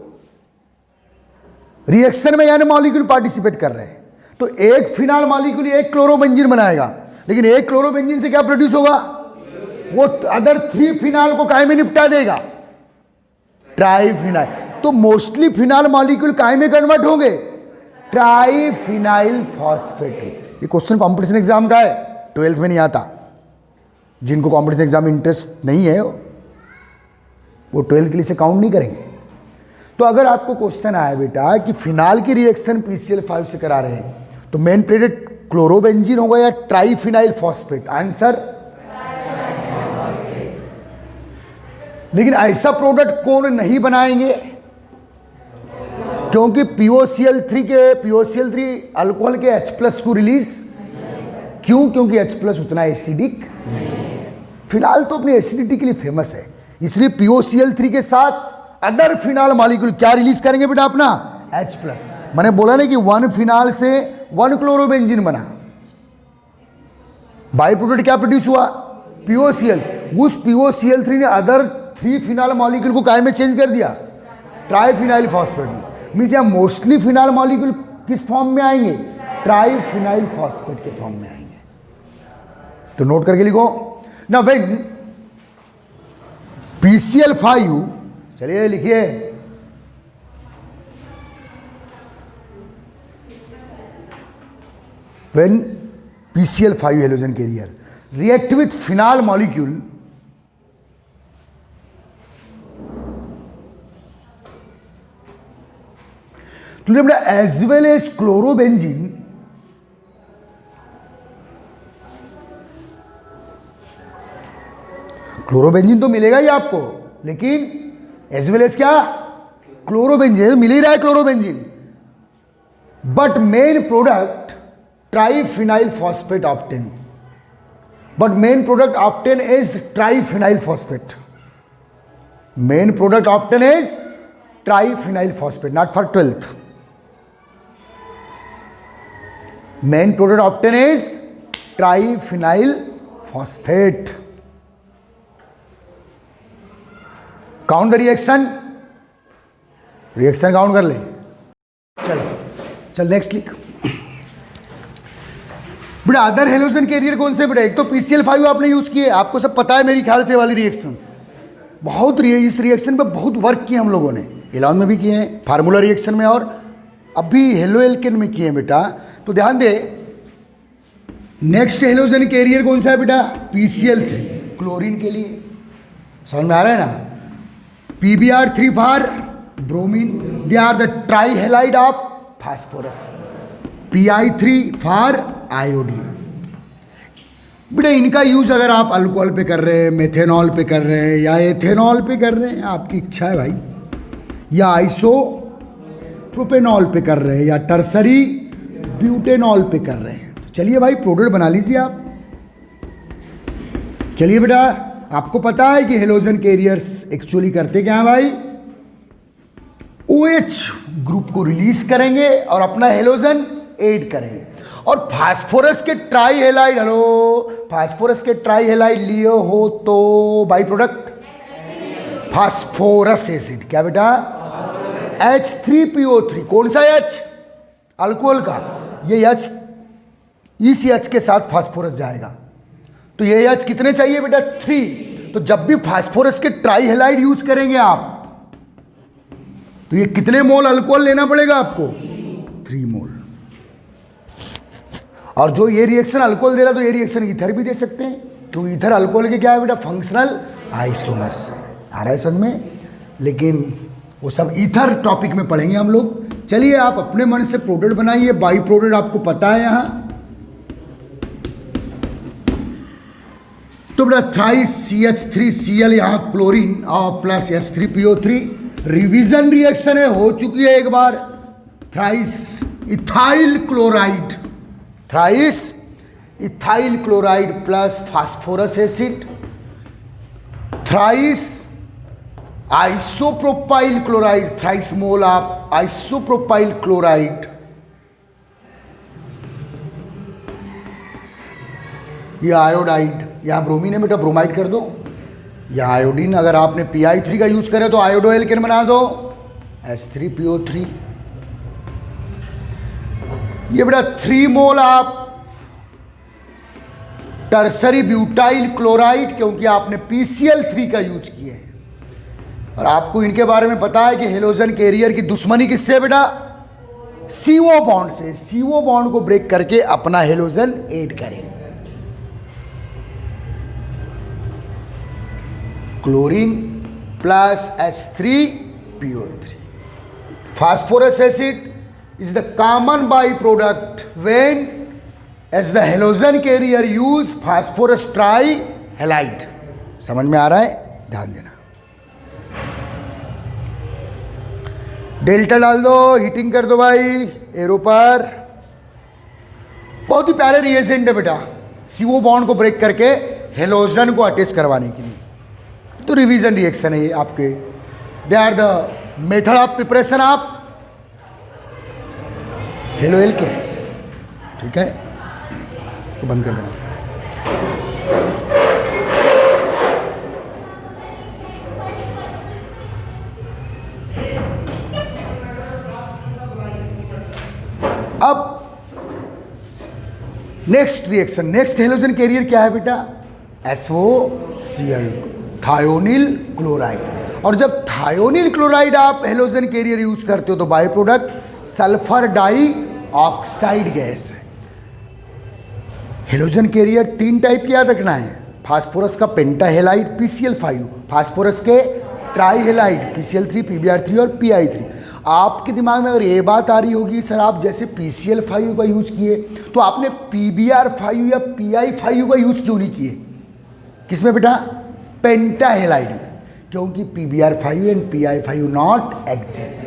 रिएक्शन में यानी मॉलिक्यूल पार्टिसिपेट कर रहे हैं, तो एक फिनाल मॉलिक्यूल एक क्लोरोबेंजीन बनाएगा, लेकिन एक क्लोरोबेंजीन से क्या प्रोड्यूस होगा? वो अदर 3 फिनाल को काय में निपटा देगा? ट्राइफिनाइल। तो मोस्टली फिनाल मॉलिक्यूल काय में कन्वर्ट होंगे? Triphenyl phosphate. ये क्वेश्चन कॉम्पिटिशन एग्जाम का है, 12th में नहीं आता। जिनको कॉम्पिटिशन एग्जाम इंटरेस्ट नहीं है वो 12th के लिए से काउंट नहीं करेंगे। तो अगर आपको क्वेश्चन आया बेटा कि फिनाल की रिएक्शन PCl5 से करा रहे हैं, तो मेन प्रोडक्ट क्लोरोबेंजीन होगा या ट्राइफिनाइल फॉस्फेट? आंसर। लेकिन ऐसा प्रोडक्ट कौन नहीं बनाएंगे? क्योंकि POCl3 अल्कोहल के H+ को रिलीज क्यों? क्योंकि H+ उतना एसिडिक नहीं है। फिनाल तो अपनी एसिडिटी के लिए फेमस है, इसलिए POCl3 के साथ अदर फिनाल मॉलिक्यूल क्या रिलीज करेंगे बेटा? अपना H+। मैंने बोला ना कि 1 फिनाल से 1 क्लोरोबेंजीन बना, बाई प्रोडक्ट क्या प्रोड्यूस हुआ? POCl। उस POCl3 ने अदर 3 फिनाल मॉलिक्यूल को काय में चेंज कर दिया? ट्राइफिनाइल फॉस्फेट में। मीन्स यहाँ मोस्टली फिनाल मॉलिक्यूल किस फॉर्म में आएंगे? ट्राइफिनाइल फॉस्फेट के फॉर्म में आएंगे। तो नोट करके लिखो ना। व्हेन PCl5, चलिए लिखिए, when PCl5 halogen carrier react with phenol molecule तो बेटा as well as chlorobenzene chlorobenzene तो मिलेगा ही आपको, लेकिन एज वेल एज क्या, क्लोरोबेंजीन मिल ही रहा है chlorobenzene, but main product triphenyl phosphate obtain, but main product obtain is triphenyl phosphate, main product obtain is triphenyl phosphate, not for 12th. Main product obtain is triphenyl phosphate. Count the reaction, reaction count कर ले. चल नेक्स्ट लिख बेटा. अदर हेलोजन कैरियर कौन से बेटा? एक तो PCl5 आपने यूज किए, आपको सब पता है मेरी ख्याल से वाली रिएक्शंस. बहुत इस रिएक्शन पे बहुत वर्क किए हम लोगों ने, एलॉन में भी किए हैं, फार्मूला रिएक्शन में, और अभी हेलो एल्केन में किए हैं बेटा. तो ध्यान दे, नेक्स्ट हेलोजन कैरियर कौन सा है बेटा? PCl3, क्लोरीन के लिए. समझ में आ रहा है ना? PBr3 for bromine, they are the trihalide of phosphorus. Pi3 for iodine. बेटा इनका यूज अगर आप अल्कोहल पे कर रहे हैं, मेथेनॉल पे कर रहे हैं, या एथेनॉल पे कर रहे हैं, आपकी इच्छा है भाई, या आइसो प्रोपेनॉल पे कर रहे हैं, या टर्सरी ब्यूटेनॉल पे कर रहे हैं. तो चलिए भाई प्रोडक्ट बना लीजिए आप. चलिए बेटा, आपको पता है कि हेलोजन कैरियर्स एक्चुअली करते क्या है भाई? OH ग्रुप को रिलीज करेंगे और अपना हेलोजन ऐड करेंगे. और फास्फोरस के ट्राई हेलाइड, हेलो, फास्फोरस के ट्राई हेलाइड लिए हो तो बाई प्रोडक्ट फास्फोरस एसिड. क्या बेटा? H3PO3. कौन सा H? अल्कोहल का. ये H, इस H के साथ फास्फोरस जाएगा. तो ये H कितने चाहिए बेटा? 3. तो जब भी फास्फोरस के ट्राई हेलाइड यूज करेंगे आप, तो ये कितने मोल अल्कोहल लेना पड़ेगा आपको? 3 मोल. और जो ये रिएक्शन अल्कोहल दे रहा, तो ये रिएक्शन ईथर भी दे सकते हैं, क्योंकि ईथर अल्कोहल के क्या है बेटा? Functional isomers. आ रहा है समझ में? लेकिन वो सब ईथर टॉपिक में पढ़ेंगे हम लोग. चलिए आप अपने मन से प्रोडक्ट बनाइए. बाई प्रोडक्ट आपको पता है यहाँ. तो बेटा थ्राइस CH3Cl, यहाँ क्लोरीन और प्लस H3PO3. रिवीजन रिएक्शन है, हो चुकी है एक बार. Thrice ethyl chloride, thrice ethyl chloride plus phosphorus acid, thrice isopropyl chloride, thrice mole of isopropyl chloride. ये आयोडाइड, यहां ब्रोमीन है बेटा, ब्रोमाइड कर दो. या आयोडीन, अगर आपने Pi3 का यूज करे तो आयोडो एल्केन बना दो, H3PO3. ये बेटा 3 मोल आप टर्सरी ब्यूटाइल क्लोराइड, क्योंकि आपने PCl3 का यूज किया है. और आपको इनके बारे में पता है कि हेलोजन कैरियर की दुश्मनी किससे है बेटा? CO बॉन्ड से. CO बॉन्ड को ब्रेक करके अपना हेलोजन ऐड करें. Chlorine plus H3PO3. Phosphorus acid is the common byproduct when as the halogen carrier use phosphorus trihalide. समझ में आ रहा है? ध्यान देना. डेल्टा डाल दो, हीटिंग कर दो भाई एरो पर. बहुत ही प्यारे रिएजेंट है बेटा, CO बॉन्ड को ब्रेक करके हेलोजन को अटैच करवाने के लिए. तो रिवीजन रिएक्शन है ये आपके. They are the method of preparation of haloalkane. ठीक है, इसको बंद कर देना. अब next reaction, next halogen carrier क्या है बेटा? SOCl2, thionyl chloride. और जब थायोनिल क्लोराइड आप हेलोजन कैरियर यूज करते हो तो byproduct sulphur dioxide gas है. हेलोजन कैरियर 3 टाइप की याद रखना है. फास्फोरस का पेंटाहेलाइड PCl5, फास्फोरस के ट्राईहेलाइड PCl3, PBr3 और Pi3. आपके दिमाग में अगर ये बात आ रही होगी सर आप जैसे PCl5 का यूज किए तो आपने PBr5 या Pi5 का यूज क्यों नहीं किए? किसमें बेटा? पेंटा हेलाइड में, क्योंकि PbR5 and PI5 not exist,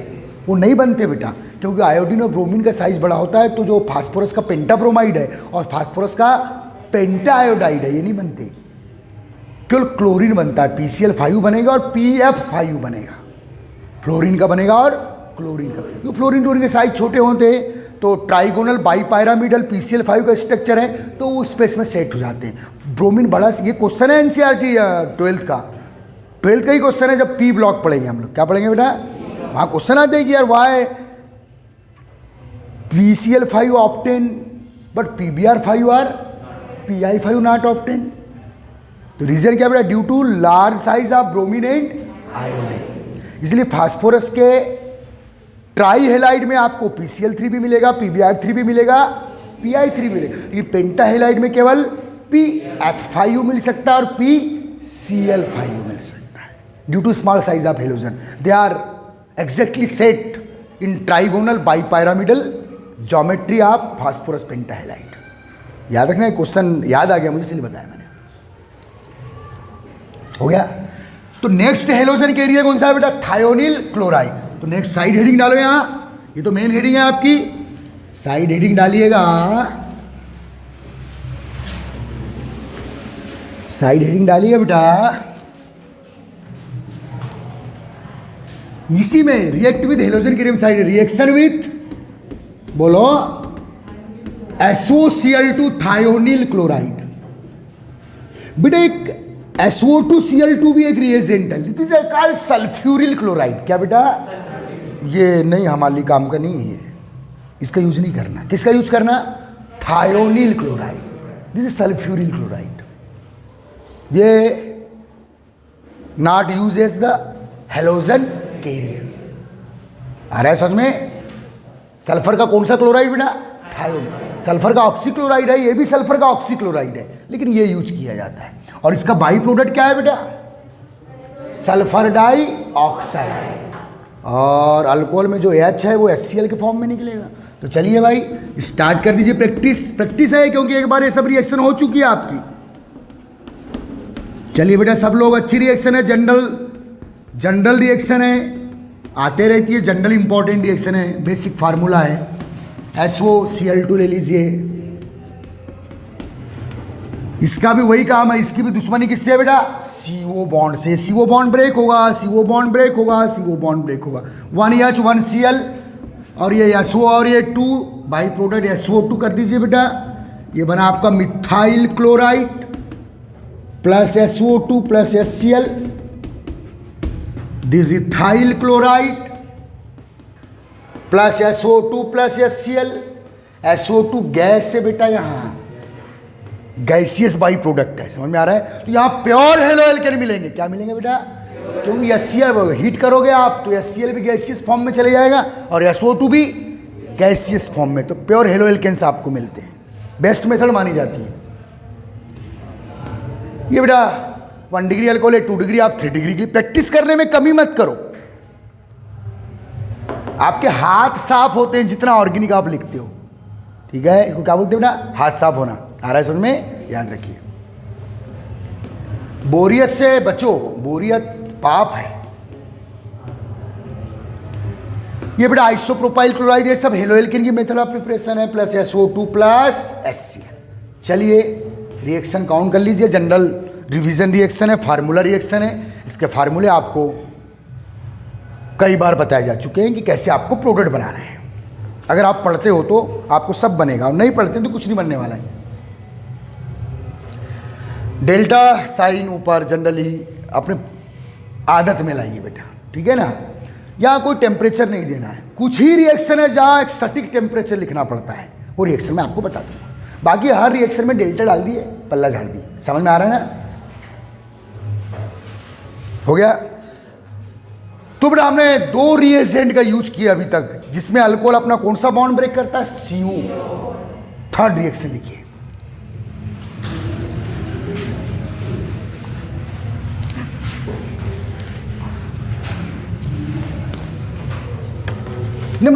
वो नहीं बनते बेटा, क्योंकि आयोडीन और ब्रोमीन का साइज बड़ा होता है, तो जो फास्फोरस का पेंटाब्रोमाइड है और फास्फोरस का पेंटा आयोडाइड है, ये नहीं बनते, केवल क्लोरीन बनता है। PCl5 बनेगा और PF5 बनेगा, फ्लोरीन का बनेगा और क्लोरीन का। जो फ्लोरीन क्लोरीन के साइज छोटे होते हैं तो ट्राइगोनल बाईपायरामिडल PCl5 का स्ट्रक्चर है, तो वो स्पेस में सेट हो जाते हैं। ब्रोमीन बड़ा, ये क्वेश्चन है NCERT 12th का ही क्वेश्चन है, जब P ब्लॉक पढ़ेंगे हम लोग। क्या पढ़ेंगे बेटा? वहाँ क्वेश्चन आते हैं कि यार Y PCl5 obtain but PbR5 और PI5 नॉट ऑप्टेन। तो रीजन क्या बेटा? Due to large size of bromine and iodine. इसलिए फास्फोरस के ट्राई हेलाइड में आपको PCl3 भी मिलेगा, PbR3 भी मिलेगा, PI3 भी मिलेगा, लेकिन पेंटा हेलाइड में केवल PF5 मिल सकता है और PCl5 मिल सकता है, due to small size of halogen. They are exactly set in trigonal bipyramidal geometry of phosphorus penta halide. याद रखना, क्वेश्चन याद आ गया मुझे, इसलिए बताया मैंने। हो गया? तो नेक्स्ट हेलोजन के एरिया कौन सा है बेटा? Thionyl chloride. तो नेक्स्ट साइड हेडिंग डालो यहां, ये तो मेन हेडिंग है आपकी, साइड हेडिंग डालिएगा, साइड हेडिंग डालिएगा बेटा। इसी में रिएक्ट विद हेलोजन के साइड, रिएक्शन विथ, बोलो, SOCl2 थायोनिल क्लोराइड। बेटा एक SO2Cl2 भी एक रिएजेंट है, this is called sulphuryl chloride. क्या बेटा? ये नहीं, हमारे काम का नहीं है, इसका यूज नहीं करना। किसका यूज करना? Thionyl chloride, this is sulphuryl chloride. ये not use as the halogen carrier. आ रहा है समझ में? सल्फर का कौन सा क्लोराइड बेटा? थायोनिल। सल्फर का ऑक्सीक्लोराइड है, ये भी सल्फर का ऑक्सीक्लोराइड है, लेकिन ये यूज किया जाता है। और इसका बाई प्रोडक्ट क्या है बेटा? Sulphur dioxide. और अल्कोहल में जो H है वो HCl के फॉर्म में निकलेगा। तो चलिए भाई स्टार्ट कर दीजिए। प्रैक्टिस है, क्योंकि एक बार ये सब रिएक्शन हो चुकी है आपकी। चलिए बेटा, सब लोग, अच्छी रिएक्शन है, जनरल रिएक्शन है, आते रहती है, जनरल इंपॉर्टेंट रिएक्शन है, बेसिक फार्मूला है। SOCl2 ले लीजिए, इसका भी वही काम है, इसकी भी दुश्मनी किससे है बेटा? CO बॉन्ड से। CO बॉन्ड ब्रेक होगा, CO बॉन्ड ब्रेक होगा, CO बॉन्ड ब्रेक होगा, 1H 1Cl, और ये SO और ये 2 बाई प्रोडक्ट SO2 कर दीजिए बेटा। ये बना आपका methyl chloride plus SO2 plus HCl, this ethyl chloride plus SO2 plus HCl। SO2 gas से बेटा, यहाँ गैसियस बाई प्रोडक्ट है, समझ में आ रहा है? तो यहाँ प्योर हेलो एल्केन मिलेंगे। क्या मिलेंगे बेटा? क्योंकि HCl हीट करोगे आप तो HCl भी गैसियस फॉर्म में चले जाएगा और SO2 भी गैसियस फॉर्म में, तो प्योर हेलो एल्केन्स आपको मिलते हैं। बेस्ट मेथड मानी जाती है ये बेटा। 1 डिग्री अल्कोहल है, 2 डिग्री, आप 3 डिग्री की प्रैक्टिस करने में कमी मत करो। आपके हाथ साफ होते हैं जितना ऑर्गेनिक आप लिखते हो, ठीक है? इसको क्या बोलते हैं बेटा? हाथ साफ होना। आ रहा है समझ में? याद रखिए। बोरियत से बचो, बोरियत पाप है। ये बेटा आइसोप्रोपाइल क्लोराइड, ये सब हेलो एल्केन की मेथड ऑफ प्रिपरेशन है, प्लस SO2 प्लस HCl। चलिए रिएक्शन काउंट कर लीजिए। जनरल रिवीजन रिएक्शन है, फार्मूला रिएक्शन है। इसके फार्मूले आपको कई बार बताए जा चुके हैं कि कैसे आपको प्रोडक्ट बनाना है। अगर आप पढ़ते हो तो आपको सब बनेगा, और नहीं पढ़ते तो कुछ नहीं बनने वाला है। डेल्टा साइन ऊपर जनरली अपने आदत में लाइए बेटा, ठीक है ना? यहाँ कोई टेम्परेचर नहीं देना है। कुछ ही रिएक्शन है जहाँ एक सटीक टेम्परेचर लिखना पड़ता है, वो रिएक्शन मैं आपको बता दूंगा। बाकी हर रिएक्शन में डेल्टा डाल दिए, पल्ला झाड़ दिए। समझ में आ रहा है ना? हो गया? तो बेटा हमने 2 रिएजेंट का यूज किया अभी तक, जिसमें अल्कोहल अपना कौन सा बॉन्ड ब्रेक करता है? CO। थर्ड रिएक्शन लिखिए।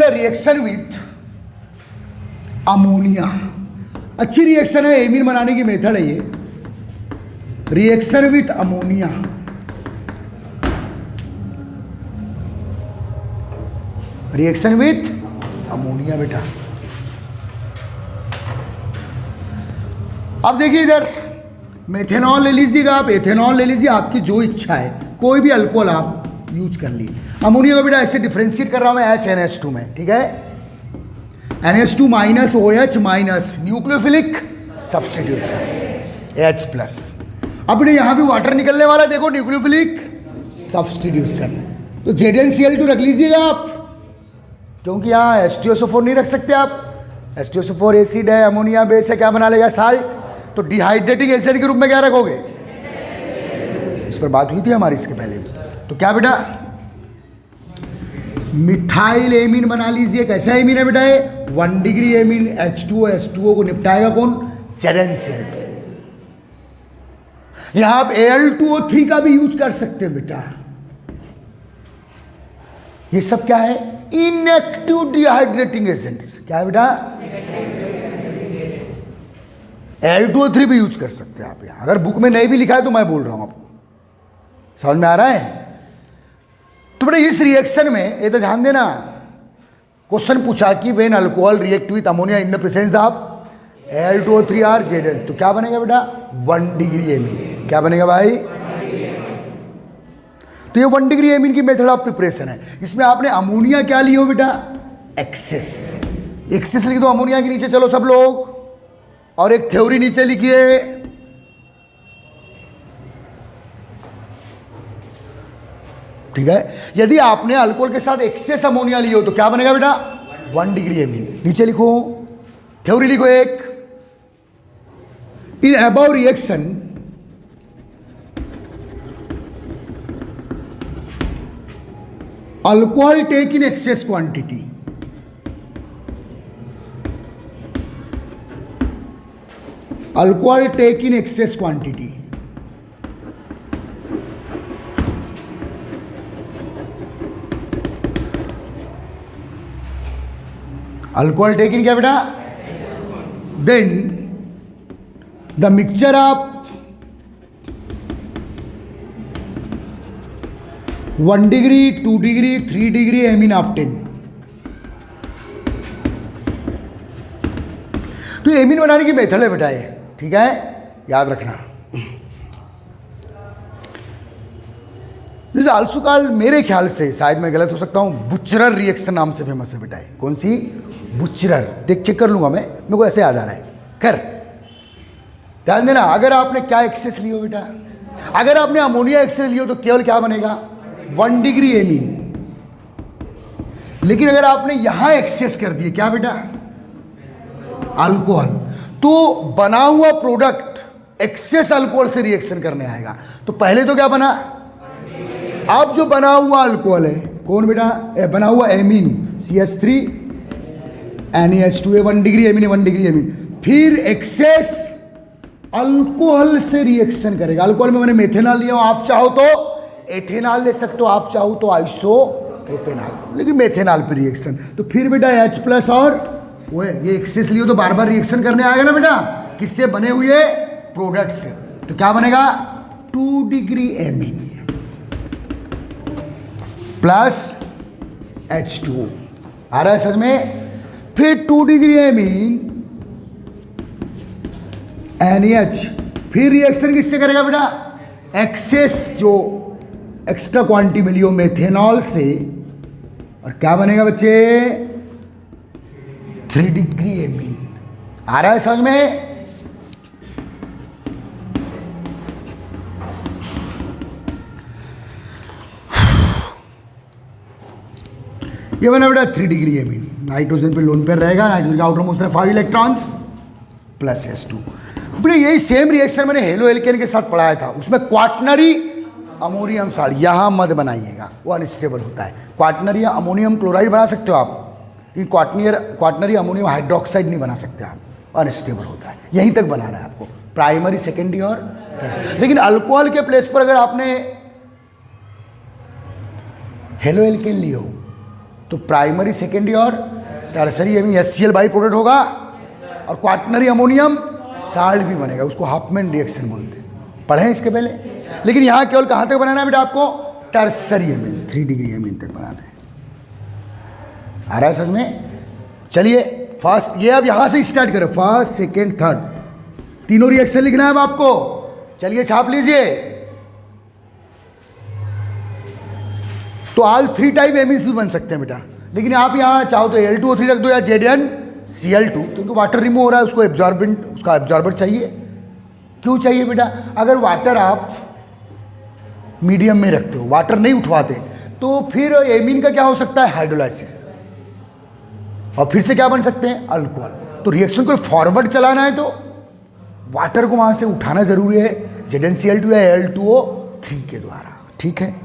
Reaction with ammonia. अच्छी रिएक्शन है, एमीन बनाने की मेथड है ये। Reaction with ammonia, reaction with ammonia बेटा। अब देखिए इधर मेथेनॉल ले लीजिएगा आप, एथेनॉल ले लीजिए, आपकी जो इच्छा है, कोई भी अल्कोहल आप यूज कर लीजिए। अमोनिया को बेटा ऐसे डिफ्रेंशिएट कर रहा हूं मैं HNH2 में, ठीक है, NH2 minus OH minus nucleophilic substitution H plus. अब बेटा यहां भी वाटर निकलने वाला है, देखो न्यूक्लियोफिलिक सब्स्टिट्यूशन, तो ZnCl2 रख लीजिएगा आप, क्योंकि यहाँ H2SO4 नहीं रख सकते आप, H2SO4 एसिड है, अमोनिया बेस है, क्या बना लेगा साल्ट, तो डिहाइड्रेटिंग एसिड के रूप में क्या रखोगे, इस पर बात हुई थी हमारी इसके पहले भी। तो क्या बेटा मिथाइल एमीन बना लीजिए। कैसा एमीन है बेटा ये, 1 डिग्री एमीन, H2O को निपटाएगा कौन, ZnCl2। यहां आप Al2O3 का भी यूज कर सकते हैं बेटा। ये सब क्या है, इनएक्टिव डिहाइड्रेटिंग एजेंट्स, क्या है बेटा, Al2O3 भी यूज कर सकते हैं आप। यहां अगर बुक में नहीं भी लिखा है तो मैं बोल रहा हूं आपको, समझ में आ रहा है। तो बेटा इस रिएक्शन में ये तो ध्यान देना, क्वेश्चन पूछा कि when alcohol react with ammonia in the presence of Al2O3 और Zn, तो क्या बनेगा बेटा 1 डिग्री एमीन। क्या बनेगा भाई, तो ये 1 डिग्री एमीन की मेथड ऑफ प्रिपरेशन है। इसमें आपने अमोनिया क्या लिया हो बेटा, एक्सेस, एक्सेस लिख दो अमोनिया के नीचे, चलो सब लोग, और एक थ्योरी नीचे लिखिए, ठीक है। यदि आपने अल्कोहल के साथ एक्सेस अमोनिया लिया हो तो क्या बनेगा बेटा 1 डिग्री एमीन। नीचे लिखो, थ्योरी लिखो एक, in above reaction alcohol take in excess quantity, alcohol take in excess quantity, alcohol take in क्या बेटा, then the mixture of 1 degree 2 degree 3 degree amine obtain. तो एमीन बनाने की मेथड है बेटा ये, ठीक है, याद रखना। दिस आल्सो कॉल्ड, मेरे ख्याल से, शायद मैं गलत हो सकता हूं, बुचरर रिएक्शन नाम से फेमस है बेटा ये। कौन सी, बुचरर, देख चेक कर लूंगा मैं, मेरे को ऐसे याद आ रहा है, कर ध्यान देना। अगर आपने क्या एक्सेस लियो बेटा, अगर आपने अमोनिया एक्सेस लियो तो केवल क्या बनेगा 1 डिग्री एमीन, लेकिन अगर आपने यहां एक्सेस कर दिए क्या बेटा अल्कोहल, तो बना हुआ प्रोडक्ट एक्सेस अल्कोहल से रिएक्शन करने आएगा। तो पहले तो क्या बना, अब जो बना हुआ अल्कोहल है कौन बेटा, बना हुआ amine CH3 NaH2 1 degree amine, 1 degree amine, फिर एक्सेस अल्कोहल से रिएक्शन करेगा। अल्कोहल में मैंने मेथेनॉल लिया, आप चाहो तो एथेनॉल ले सकते हो, आप चाहो तो आइसोप्रोपेनॉल, लेकिन मेथेनॉल पे रिएक्शन, तो फिर बेटा H प्लस और वो ये एक्सेस लियो तो बार बार रिएक्शन करने आएगा ना बेटा, किससे बने हुए प्रोडक्ट से। तो क्या बनेगा 2 डिग्री एमीन प्लस H2O, आ रहा है समझ में। फिर 2 डिग्री एमीन NaH, फिर रिएक्शन किससे करेगा बेटा, एक्सेस जो एक्स्ट्रा क्वांटिटी मिली हो मेथेनॉल से, और क्या बनेगा बच्चे 3 डिग्री एमीन। आ रहा है समझ में। ये बना बेटा 3 डिग्री एमीन, नाइट्रोजन पे लोन पेयर रहेगा, नाइट्रोजन का आउटर मोस्ट है 5 इलेक्ट्रॉन्स प्लस H2। बेटा यही सेम रिएक्शन मैंने हेलो एल्केन के साथ पढ़ाया था, उसमें क्वाटनरी अमोनियम साल्ट, यहां मत बनाइएगा, वो अनस्टेबल होता है। क्वाटनरी अमोनियम क्लोराइड बना सकते हो आप, लेकिन क्वाटनरी अमोनियम हाइड्रोक्साइड नहीं बना सकते आप, अनस्टेबल होता है। यहीं तक बनाना है आपको, प्राइमरी सेकेंडरी और टर्सरी। लेकिन अल्कोहल के प्लेस पर अगर आपने हेलो एल्केन लियो तो प्राइमरी सेकेंडरी और tertiary aiming HCl by product होगा, और क्वाटनरी अमोनियम साल्ट भी बनेगा, उसको हाफमैन रिएक्शन बोलते हैं। पढ़े हैं इसके पहले। लेकिन यहाँ केवल कहाँ तक बनाना है बेटा आपको, टर्सरी एमीन, 3 डिग्री एमीन तक बनाना है। आ रहा है समझ में? चलिए फर्स्ट ये अब यहाँ से स्टार्ट करें, फर्स्ट सेकेंड थर्ड, तीनों रिएक्शन लिखना है अब आपको। चलिए छाप लीजिए। तो ऑल 3 टाइप एमीन्स भी बन सकते हैं बेटा, लेकिन आप यहाँ चाहो तो Al2O3 रख दो या ZnCl2, क्योंकि वाटर रिमूव हो रहा है, उसको एब्जॉर्बेंट, उसका एब्जॉर्बर चाहिए। क्यों चाहिए बेटा? अगर वाटर आप मीडियम में रखते हो, वाटर नहीं उठवाते, तो फिर एमीन का क्या हो सकता है, हाइड्रोलाइसिस, और फिर से क्या बन सकते हैं, अल्कोहल। तो रिएक्शन को फॉरवर्ड चलाना है तो वाटर को वहाँ से उठाना जरूरी है, ZnCl2 या Al2O3 के द्वारा। ठीक है।